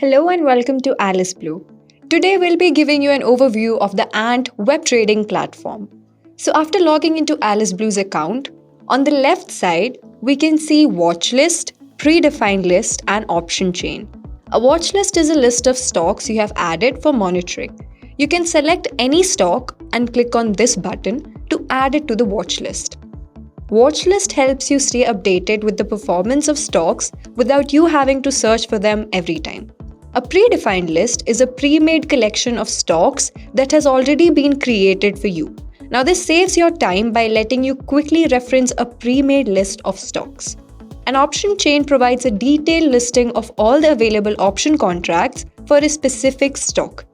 Hello and welcome to Alice Blue. Today we'll be giving you an overview of the Ant web trading platform. So after logging into Alice Blue's account, on the left side we can see Watchlist, predefined list and option chain. A watchlist is a list of stocks you have added for monitoring. You can select any stock and click on this button to add it to the watchlist. Watchlist helps you stay updated with the performance of stocks without you having to search for them every time. A predefined list is a pre-made collection of stocks that has already been created for you. Now this saves your time by letting you quickly reference a pre-made list of stocks. An option chain provides a detailed listing of all the available option contracts for a specific stock.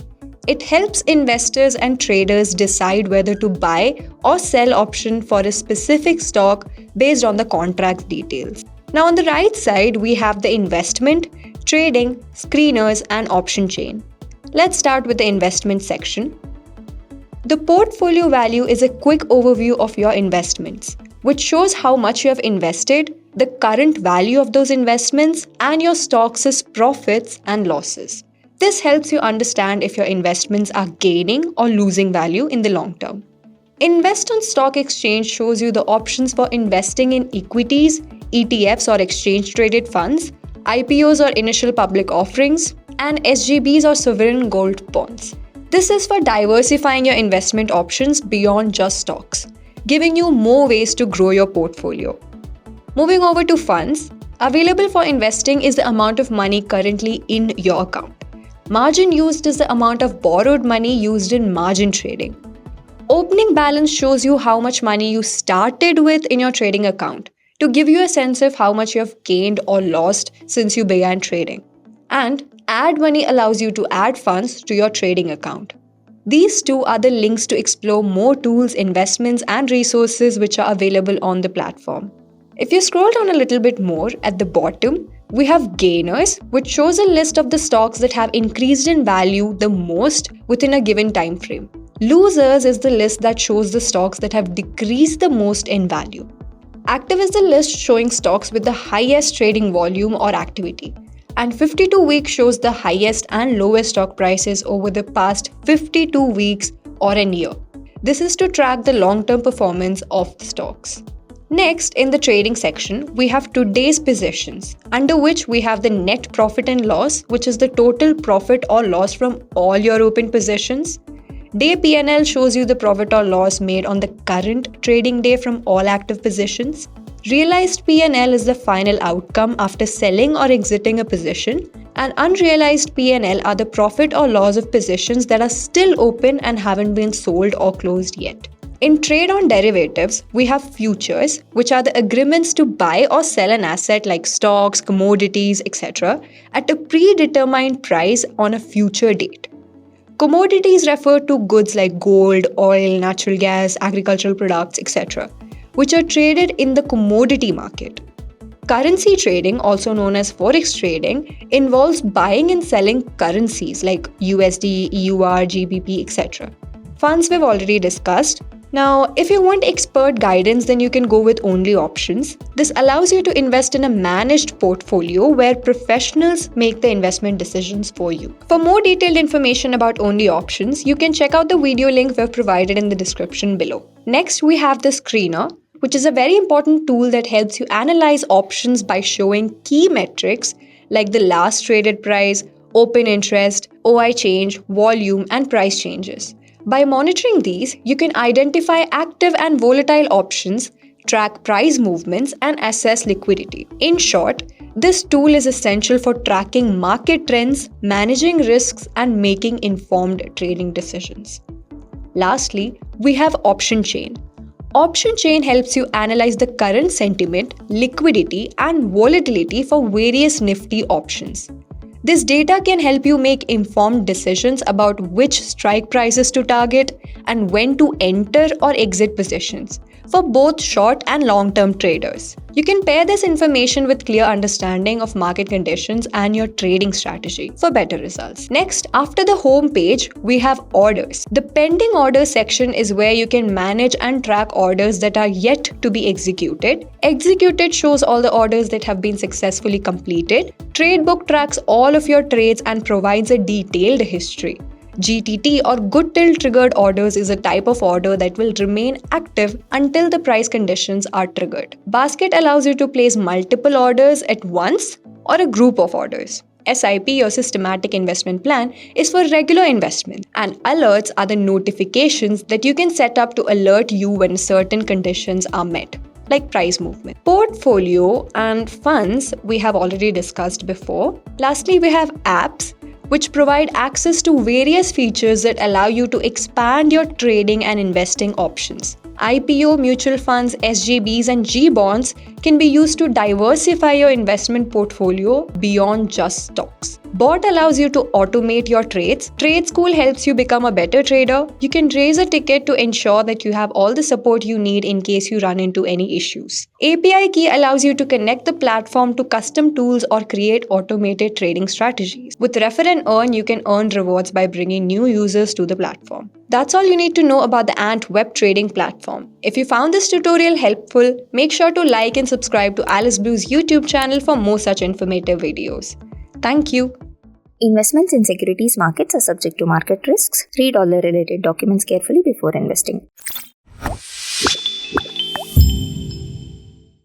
It helps investors and traders decide whether to buy or sell option for a specific stock based on the contract details. Now on the right side, we have the investment, trading, screeners and option chain. Let's start with the investment section. The portfolio value is a quick overview of your investments, which shows how much you have invested, the current value of those investments, and your stocks' profits and losses. This helps you understand if your investments are gaining or losing value in the long term. Invest on Stock Exchange shows you the options for investing in equities, ETFs or exchange-traded funds, IPOs or initial public offerings, and SGBs or sovereign gold bonds. This is for diversifying your investment options beyond just stocks, giving you more ways to grow your portfolio. Moving over to funds, available for investing is the amount of money currently in your account. Margin used is the amount of borrowed money used in margin trading. Opening balance shows you how much money you started with in your trading account to give you a sense of how much you have gained or lost since you began trading. And add money allows you to add funds to your trading account. These two are the links to explore more tools, investments, and resources which are available on the platform. If you scroll down a little bit more, at the bottom, we have gainers, which shows a list of the stocks that have increased in value the most within a given time frame. Losers is the list that shows the stocks that have decreased the most in value. Active is the list showing stocks with the highest trading volume or activity. And 52 weeks shows the highest and lowest stock prices over the past 52 weeks or an year. This is to track the long-term performance of the stocks. Next, in the trading section, we have today's positions, under which we have the net profit and loss, which is the total profit or loss from all your open positions. Day P&L shows you the profit or loss made on the current trading day from all active positions. Realized P&L is the final outcome after selling or exiting a position, and unrealized P&L are the profit or loss of positions that are still open and haven't been sold or closed yet. In trade on derivatives, we have futures, which are the agreements to buy or sell an asset like stocks, commodities, etc. at a predetermined price on a future date. Commodities refer to goods like gold, oil, natural gas, agricultural products, etc., which are traded in the commodity market. Currency trading, also known as forex trading, involves buying and selling currencies like USD, EUR, GBP, etc. Funds we've already discussed. Now, if you want expert guidance, then you can go with only options. This allows you to invest in a managed portfolio where professionals make the investment decisions for you. For more detailed information about only options, you can check out the video link we've provided in the description below. Next, we have the screener, which is a very important tool that helps you analyze options by showing key metrics like the last traded price, open interest, OI change, volume, and price changes. By monitoring these, you can identify active and volatile options, track price movements, and assess liquidity. In short, this tool is essential for tracking market trends, managing risks, and making informed trading decisions. Lastly, we have option chain. Option chain helps you analyze the current sentiment, liquidity, and volatility for various nifty options. This data can help you make informed decisions about which strike prices to target and when to enter or exit positions, for both short and long-term traders. You can pair this information with clear understanding of market conditions and your trading strategy for better results. Next, after the home page, we have orders. The pending orders section is where you can manage and track orders that are yet to be executed. Executed shows all the orders that have been successfully completed. Tradebook tracks all of your trades and provides a detailed history. GTT or good till triggered orders is a type of order that will remain active until the price conditions are triggered. Basket allows you to place multiple orders at once or a group of orders. SIP or systematic investment plan is for regular investment, and alerts are the notifications that you can set up to alert you when certain conditions are met, like price movement. Portfolio and funds we have already discussed before. Lastly, we have apps, which provide access to various features that allow you to expand your trading and investing options. IPO, mutual funds, SGBs, and G bonds can be used to diversify your investment portfolio beyond just stocks. Bot allows you to automate your trades. Trade School helps you become a better trader. You can raise a ticket to ensure that you have all the support you need in case you run into any issues. API Key allows you to connect the platform to custom tools or create automated trading strategies. With Refer and Earn, you can earn rewards by bringing new users to the platform. That's all you need to know about the Ant web trading platform. If you found this tutorial helpful, make sure to like and subscribe to Alice Blue's YouTube channel for more such informative videos. Thank you. Investments in securities markets are subject to market risks. Read all the related documents carefully before investing.